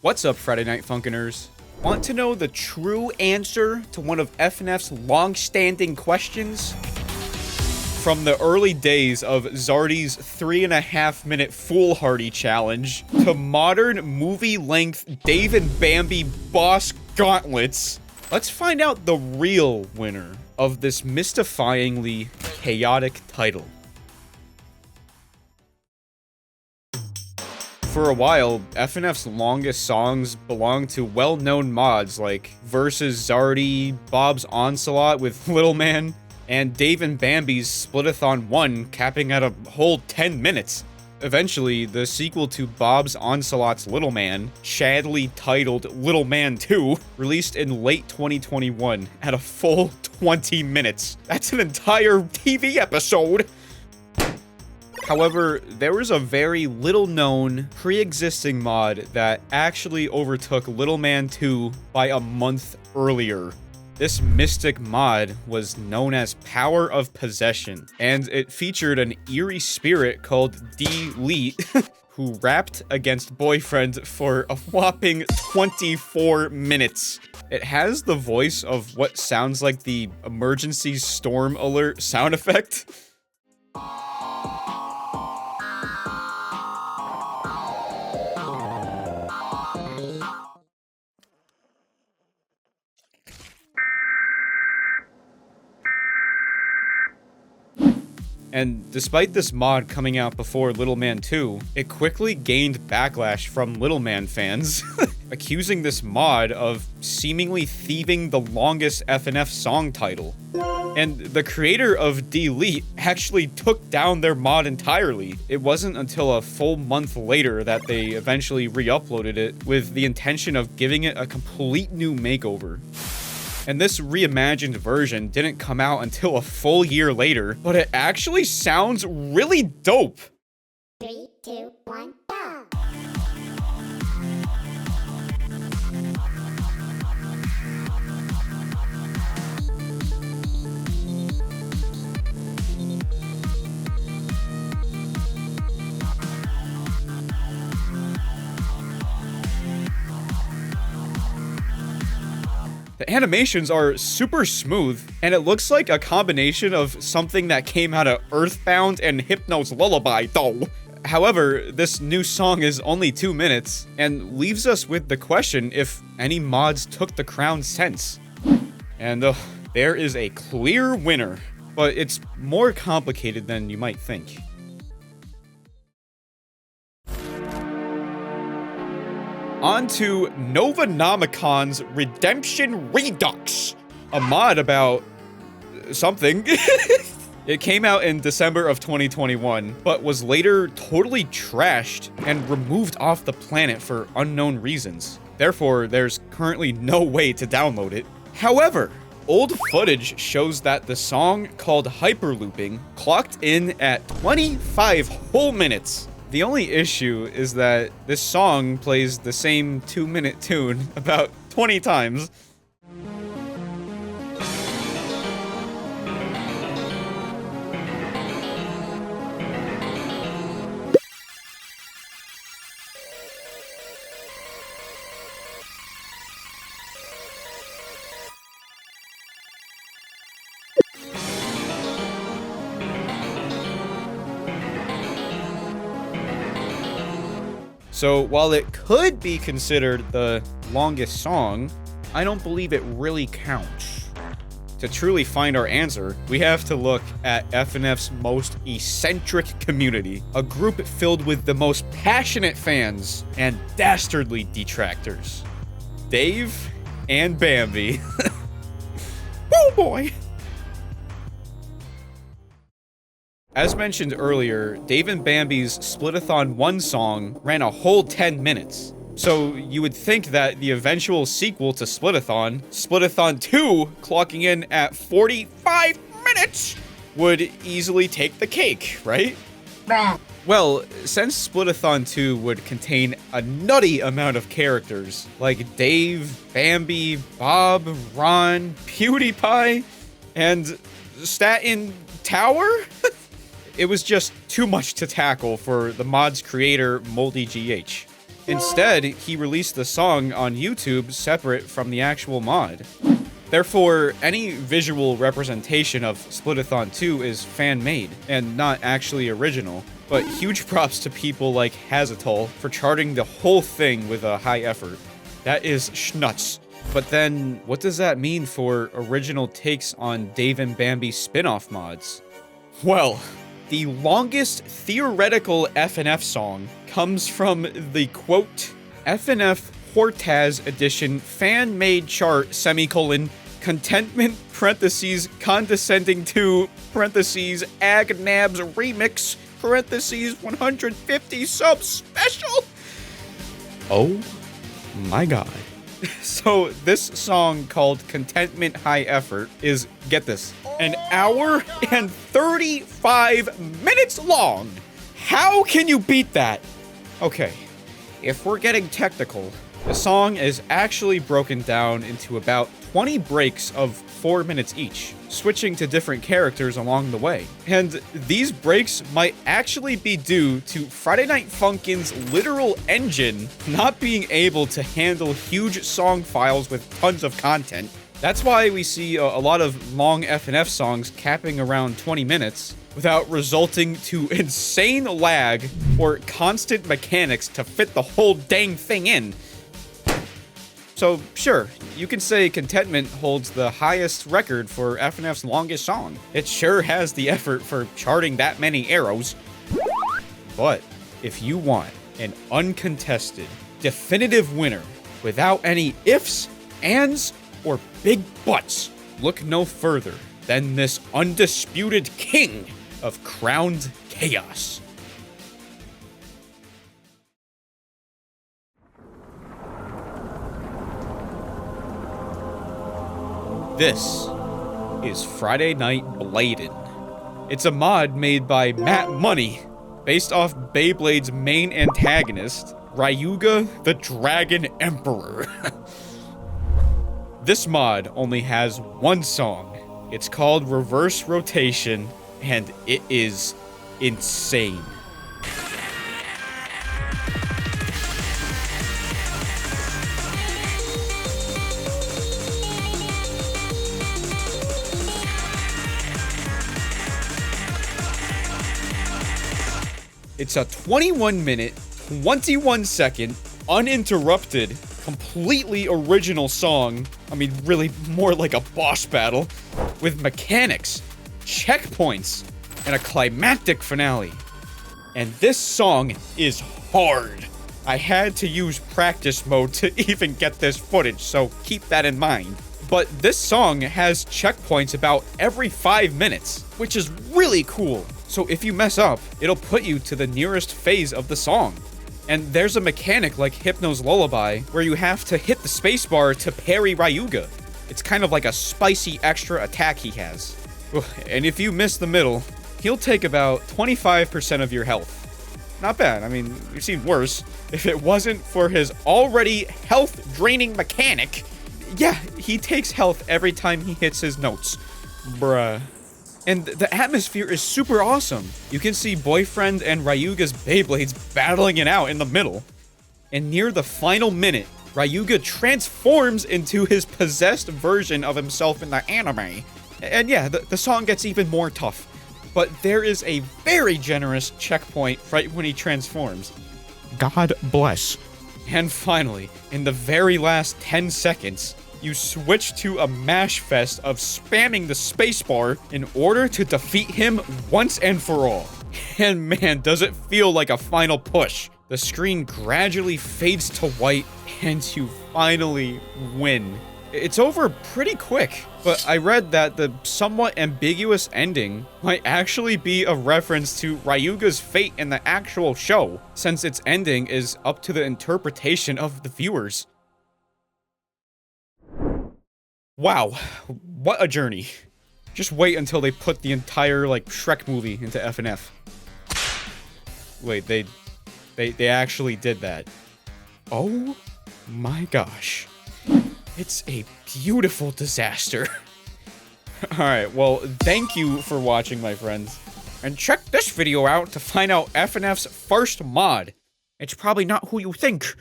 What's up, Friday Night Funkiners? Want to know the true answer to one of FNF's long-standing questions? From the early days of Zardy's 3.5-minute Foolhardy challenge to modern movie-length Dave and Bambi boss gauntlets, let's find out the real winner of this mystifyingly chaotic title. For a while, FNF's longest songs belonged to well-known mods like Versus Zardy, Bob's Onslaught with Little Man, and Dave and Bambi's Splitathon 1 capping at a whole 10 minutes. Eventually, the sequel to Bob's Onslaught's Little Man, shaddily titled Little Man 2, released in late 2021 at a full 20 minutes. That's an entire TV episode! However, there was a very little-known, pre-existing mod that actually overtook Little Man 2 by a month earlier. This mystic mod was known as Power of Possession, and it featured an eerie spirit called Delete, who rapped against Boyfriend for a whopping 24 minutes. It has the voice of what sounds like the emergency storm alert sound effect. And despite this mod coming out before Little Man 2, it quickly gained backlash from Little Man fans, accusing this mod of seemingly thieving the longest FNF song title. And the creator of Delete actually took down their mod entirely. It wasn't until a full month later that they eventually re-uploaded it with the intention of giving it a complete new makeover. And this reimagined version didn't come out until a full year later, but it actually sounds really dope. 3, 2, 1, go! The animations are super smooth, and it looks like a combination of something that came out of Earthbound and Hypno's Lullaby, though. However, this new song is only 2 minutes, and leaves us with the question if any mods took the crown since. And there is a clear winner, but it's more complicated than you might think. On to Novanomikon's Redemption Redux, a mod about something. It came out in December of 2021, but was later totally trashed and removed off the planet for unknown reasons. Therefore, there's currently no way to download it. However, old footage shows that the song called Hyperlooping clocked in at 25 whole minutes. The only issue is that this song plays the same 2-minute tune about 20 times. So while it could be considered the longest song, I don't believe it really counts. To truly find our answer, we have to look at FNF's most eccentric community, a group filled with the most passionate fans and dastardly detractors. Dave and Bambi. Oh boy! As mentioned earlier, Dave and Bambi's Splitathon 1 song ran a whole 10 minutes. So you would think that the eventual sequel to Splitathon, Splitathon 2, clocking in at 45 minutes, would easily take the cake, right? Bruh. Well, since Splitathon 2 would contain a nutty amount of characters, like Dave, Bambi, Bob, Ron, PewDiePie, and Staten Tower? It was just too much to tackle for the mod's creator, MoldyGH. Instead, he released the song on YouTube separate from the actual mod. Therefore, any visual representation of Splitathon 2 is fan-made, and not actually original. But huge props to people like Hazatol for charting the whole thing with a high effort. That is schnutz. But then, what does that mean for original takes on Dave and Bambi spin-off mods? Well, the longest theoretical FNF song comes from the, quote, FNF Hortas Edition fan-made chart, Contentment, Condescending to, Agnab's remix, 150 subs special. Oh my god. So this song called Contentment High Effort is, get this, an hour and 35 minutes long. How can you beat that? Okay, if we're getting technical, the song is actually broken down into about 20 breaks of 4 minutes each, switching to different characters along the way. And these breaks might actually be due to Friday Night Funkin's literal engine not being able to handle huge song files with tons of content. That's why we see a lot of long FNF songs capping around 20 minutes without resulting to insane lag or constant mechanics to fit the whole dang thing in. So, sure, you can say Contentment holds the highest record for FNF's longest song. It sure has the effort for charting that many arrows. But, if you want an uncontested, definitive winner without any ifs, ands, or big buts, look no further than this undisputed king of crowned chaos. This is Friday Night Bladin. It's a mod made by Matt Money, based off Beyblade's main antagonist, Ryuga the Dragon Emperor. This mod only has one song. It's called Reverse Rotation, and it is insane. It's a 21-minute, 21-second, uninterrupted, completely original song. I mean, really more like a boss battle, with mechanics, checkpoints, and a climactic finale. And this song is hard. I had to use practice mode to even get this footage, so keep that in mind. But this song has checkpoints about every 5 minutes, which is really cool. So if you mess up, it'll put you to the nearest phase of the song. And there's a mechanic like Hypno's Lullaby, where you have to hit the spacebar to parry Ryuga. It's kind of like a spicy extra attack he has. And if you miss the middle, he'll take about 25% of your health. Not bad, I mean, we've seen worse. If it wasn't for his already health-draining mechanic, yeah, he takes health every time he hits his notes. Bruh. And the atmosphere is super awesome. You can see Boyfriend and Ryuga's Beyblades battling it out in the middle. And near the final minute, Ryuga transforms into his possessed version of himself in the anime. And yeah, the song gets even more tough. But there is a very generous checkpoint right when he transforms. God bless. And finally, in the very last 10 seconds, you switch to a mash fest of spamming the spacebar in order to defeat him once and for all. And man, does it feel like a final push. The screen gradually fades to white and you finally win. It's over pretty quick, but I read that the somewhat ambiguous ending might actually be a reference to Ryuga's fate in the actual show, since its ending is up to the interpretation of the viewers. Wow, what a journey. Just wait until they put the entire, like, Shrek movie into FNF. Wait, they actually did that. Oh my gosh. It's a beautiful disaster. Alright, well, thank you for watching, my friends. And check this video out to find out FNF's first mod. It's probably not who you think.